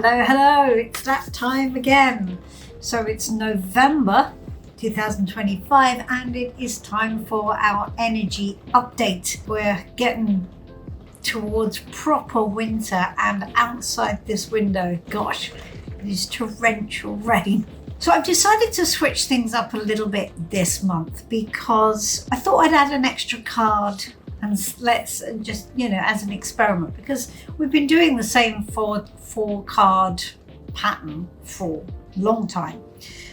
Hello, it's that time again. So it's November 2025 and it is time for our energy update. We're getting towards proper winter and outside this window, gosh, it is torrential rain. So I've decided to switch things up a little bit this month because I thought I'd add an extra card and let's just, as an experiment, because we've been doing the same four card pattern for a long time.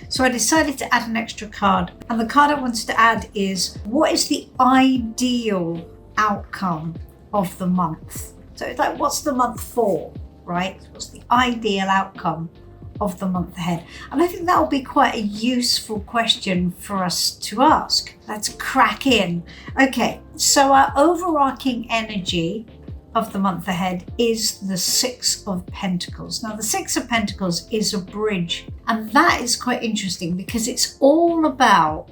So I decided to add an extra card, and the card I wanted to add is, what is the ideal outcome of the month? So it's like, what's the month for, right? What's the ideal outcome of the month ahead? And I think that will be quite a useful question for us to ask. Let's crack in. Okay, so our overarching energy of the month ahead is the Six of Pentacles. Now the Six of Pentacles is a bridge, and that is quite interesting because it's all about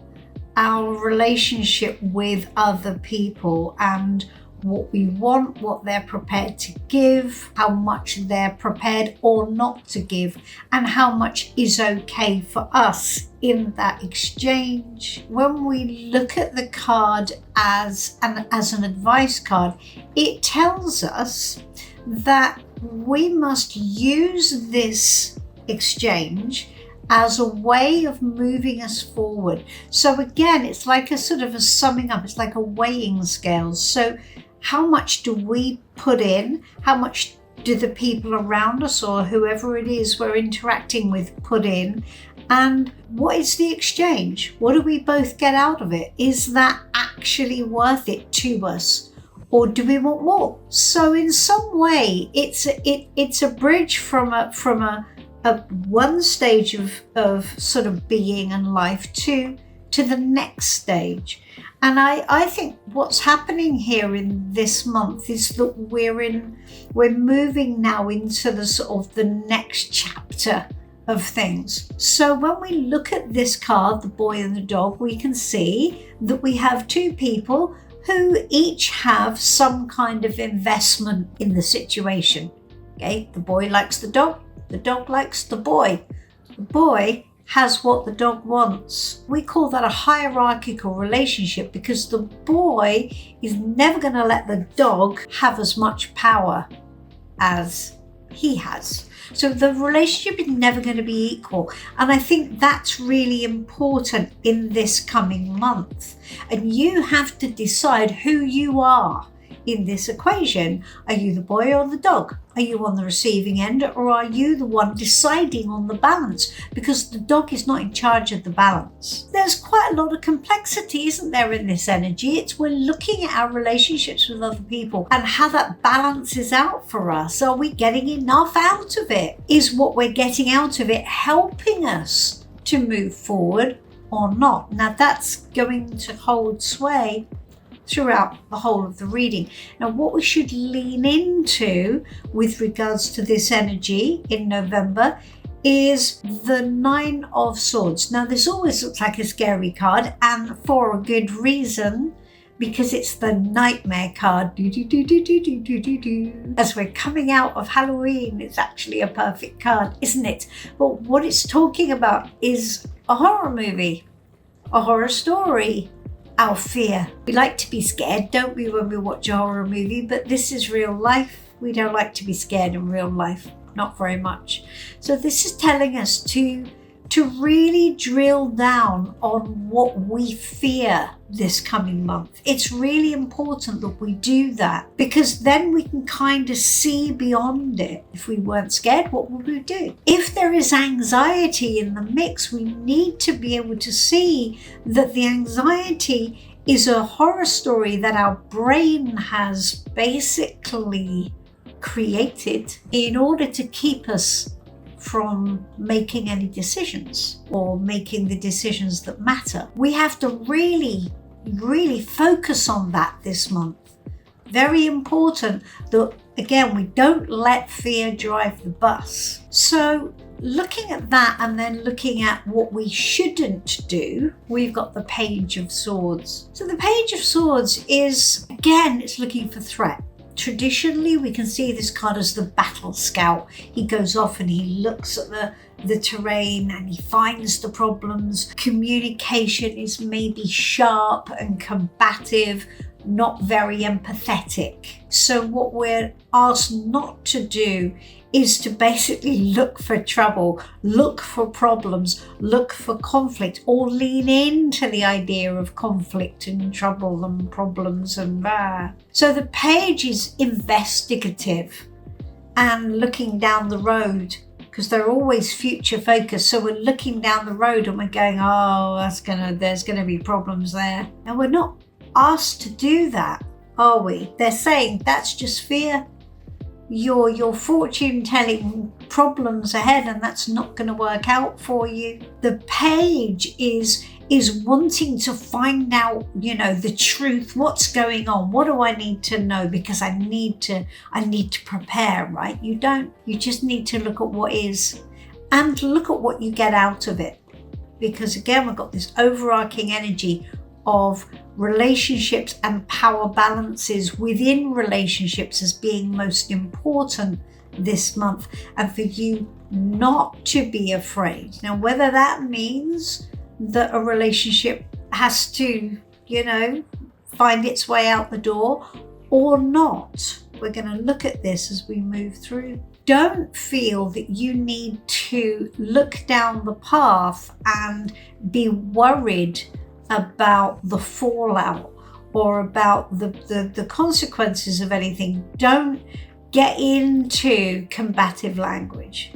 our relationship with other people and what we want, what they're prepared to give, how much they're prepared or not to give, and how much is okay for us in that exchange. When we look at the card as an advice card, it tells us that we must use this exchange as a way of moving us forward. So again, it's like a sort of a summing up, it's like a weighing scale. So how much do we put in? How much do the people around us or whoever it is we're interacting with put in? And what is the exchange? What do we both get out of it? Is that actually worth it to us? Or do we want more? So in some way, it's a bridge from a one stage of sort of being and life to the next stage. And I think what's happening here in this month is that we're moving now into the sort of the next chapter of things. So when we look at this card, the boy and the dog, we can see that we have two people who each have some kind of investment in the situation. Okay, the boy likes the dog likes the boy. The boy has what the dog wants. We call that a hierarchical relationship because the boy is never going to let the dog have as much power as he has. So the relationship is never going to be equal. And I think that's really important in this coming month. And you have to decide who you are in this equation. Are you the boy or the dog? Are you on the receiving end, or are you the one deciding on the balance? Because the dog is not in charge of the balance. There's quite a lot of complexity, isn't there, in this energy? We're looking at our relationships with other people and how that balances out for us. Are we getting enough out of it? Is what we're getting out of it helping us to move forward or not? Now that's going to hold sway throughout the whole of the reading. Now, what we should lean into with regards to this energy in November is the Nine of Swords. Now, this always looks like a scary card, and for a good reason, because it's the nightmare card. As we're coming out of Halloween, it's actually a perfect card, isn't it? But what it's talking about is a horror movie, a horror story, our fear. We like to be scared, don't we, when we watch a horror movie? But this is real life. We don't like to be scared in real life, not very much. So this is telling us to really drill down on what we fear this coming month. It's really important that we do that, because then we can kind of see beyond it. If we weren't scared, what would we do? If there is anxiety in the mix, we need to be able to see that the anxiety is a horror story that our brain has basically created in order to keep us from making any decisions or making the decisions that matter. We have to really focus on that this month. Very important that, again, we don't let fear drive the bus. So looking at that and then looking at what we shouldn't do, we've got the Page of Swords. So the Page of Swords is, again, it's looking for threat. traditionally we can see this card as the battle scout. He goes off and he looks at the terrain and he finds the problems. Communication is maybe sharp and combative, not very empathetic. So what we're asked not to do is to basically look for trouble, look for problems, look for conflict, or lean into the idea of conflict and trouble and problems and So the page is investigative and looking down the road, because they're always future focused. So we're looking down the road and we're going, oh, there's gonna be problems there. And we're not asked to do that, are we? They're saying that's just fear. Your fortune telling problems ahead, and that's not going to work out for you. The page is wanting to find out, the truth. What's going on? What do I need to know? Because I need to prepare, right? You just need to look at what is and look at what you get out of it. Because again, we've got this overarching energy of relationships and power balances within relationships as being most important this month, and for you not to be afraid. Now, whether that means that a relationship has to, find its way out the door or not, we're going to look at this as we move through. Don't feel that you need to look down the path and be worried about the fallout or about the consequences of anything. Don't get into combative language.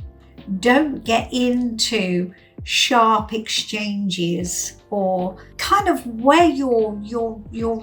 Don't get into sharp exchanges or kind of where you're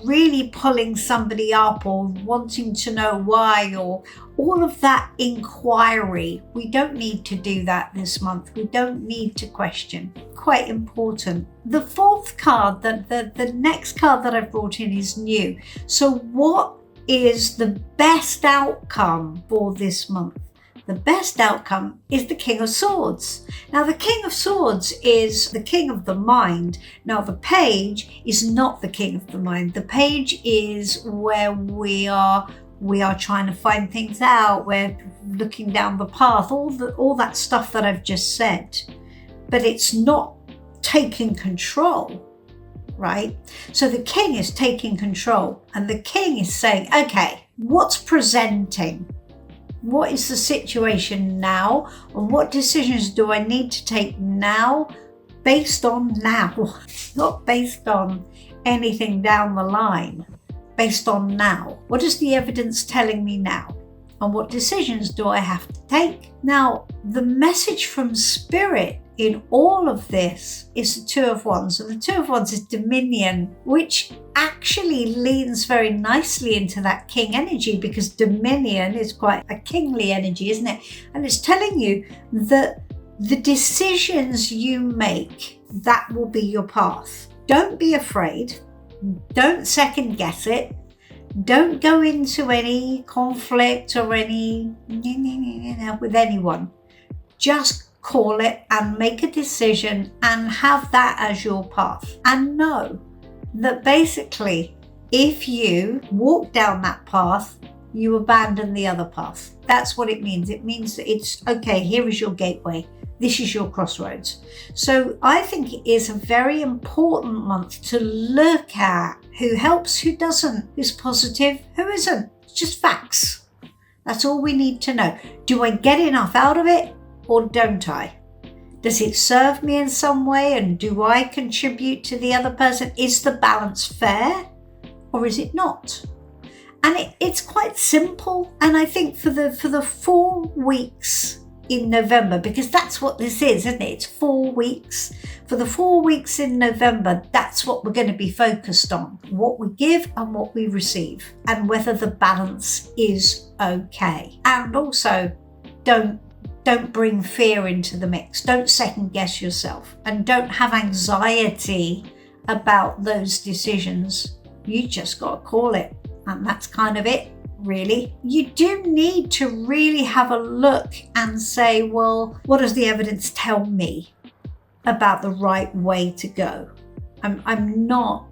really pulling somebody up or wanting to know why, or all of that inquiry. We don't need to do that this month. We don't need to question. Quite important. The fourth card, the next card that I've brought in is new. So what is the best outcome for this month? The best outcome is the King of Swords. Now, the King of Swords is the king of the mind. Now, the page is not the king of the mind. The page is where we are trying to find things out. We're looking down the path, all that stuff that I've just said. But it's not taking control, right? So the king is taking control, and the king is saying, okay, what's presenting? What is the situation now? And what decisions do I need to take now, based on now? Not based on anything down the line, based on now. What is the evidence telling me now? And what decisions do I have to take? Now, the message from Spirit in all of this is the Two of Wands. And the Two of Wands is dominion, which actually leans very nicely into that king energy, because dominion is quite a kingly energy, isn't it? And it's telling you that the decisions you make, that will be your path. Don't be afraid. Don't second guess it. Don't go into any conflict or any with anyone. Just call it and make a decision and have that as your path. And know that basically, if you walk down that path, you abandon the other path. That's what it means. It means that it's okay, here is your gateway. This is your crossroads. So I think it is a very important month to look at who helps, who doesn't, who's positive, who isn't. It's just facts. That's all we need to know. Do I get enough out of it or don't I? Does it serve me in some way, and do I contribute to the other person? Is the balance fair or is it not? And it's quite simple. And I think for the 4 weeks in November, because that's what this is, isn't it? It's 4 weeks. For the 4 weeks in November, that's what we're going to be focused on. What we give and what we receive, and whether the balance is okay. And also, don't bring fear into the mix. Don't second guess yourself, and don't have anxiety about those decisions. You just got to call it. And that's kind of it, really. You do need to really have a look and say, well, what does the evidence tell me about the right way to go? I'm not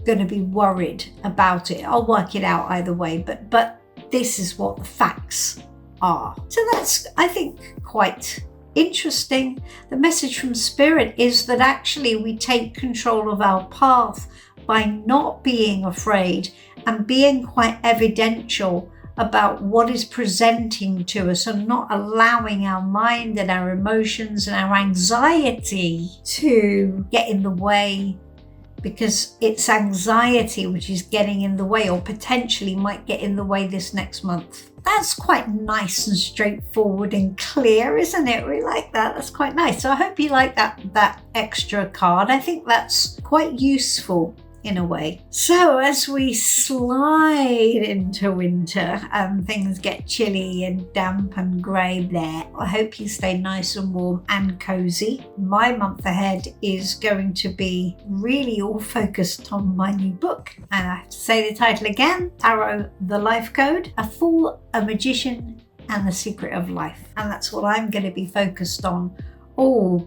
going to be worried about it. I'll work it out either way, but this is what the facts are. So that's, I think, quite interesting. The message from Spirit is that actually we take control of our path by not being afraid and being quite evidential about what is presenting to us and not allowing our mind and our emotions and our anxiety to get in the way, because it's anxiety which is getting in the way or potentially might get in the way this next month. That's quite nice and straightforward and clear, isn't it? We like that. That's quite nice. So I hope you like that extra card. I think that's quite useful in a way. So as we slide into winter and things get chilly and damp and grey there, I hope you stay nice and warm and cozy. My month ahead is going to be really all focused on my new book. And I have to say the title again, Tarot, the Life Code, A Fool, a Magician and the Secret of Life. And that's what I'm going to be focused on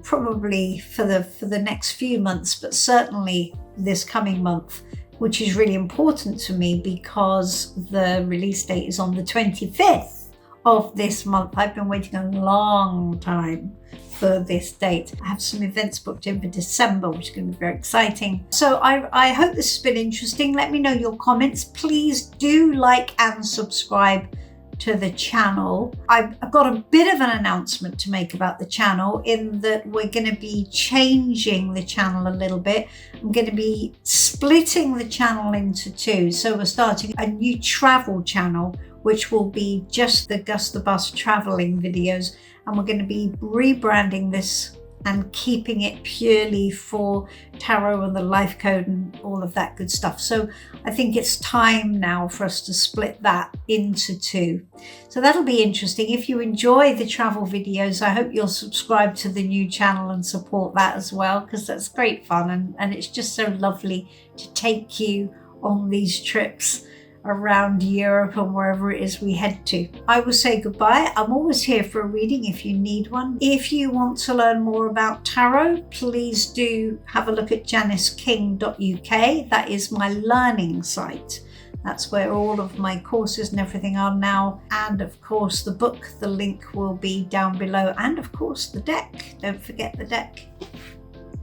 probably for the next few months, but certainly this coming month, which is really important to me because the release date is on the 25th of this month. I've been waiting a long time for this date. I have some events booked in for December, which is going to be very exciting. So I hope this has been interesting. Let me know your comments. Please do like and subscribe to the channel. I've got a bit of an announcement to make about the channel, in that we're going to be changing the channel a little bit. I'm going to be splitting the channel into two. So we're starting a new travel channel, which will be just the Gus the Bus traveling videos. And we're going to be rebranding this and keeping it purely for tarot and the life code and all of that good stuff. So I think it's time now for us to split that into two. So that'll be interesting. If you enjoy the travel videos, I hope you'll subscribe to the new channel and support that as well, because that's great fun and it's just so lovely to take you on these trips around Europe and wherever it is we head to. I will say goodbye. I'm always here for a reading if you need one. If you want to learn more about tarot, please do have a look at JanisKing.uk. That is my learning site. That's where all of my courses and everything are now. And of course the book, the link will be down below. And of course the deck. Don't forget the deck,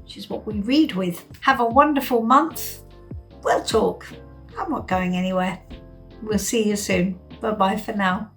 which is what we read with. Have a wonderful month. We'll talk. I'm not going anywhere. We'll see you soon. Bye-bye for now.